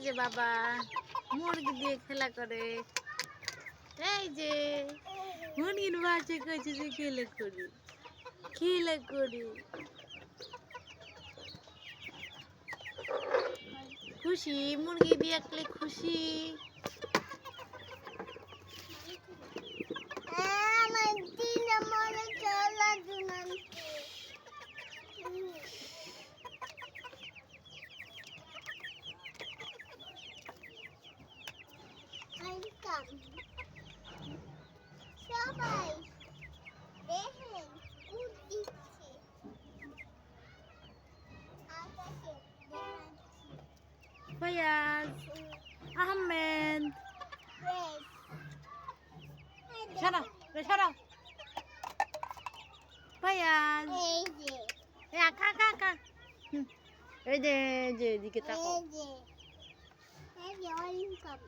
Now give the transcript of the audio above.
যে বাবা মুরগি দিয়ে খেলা করে। এই যে মুরগির বাচ্চা কইছে যে খেলা করি খেলা করি। খুশি মুরগি দিয়ে খেলে খুশি। সবাই দেখেন উট দিচ্ছে আকাশে দেখাচ্ছি। ফয়াজ আহমেদ বেশ সরাও সরাও ফয়াজ এই যে আকা আকা এই যে এদিকে তাকাও। এই যে ওয়েলকাম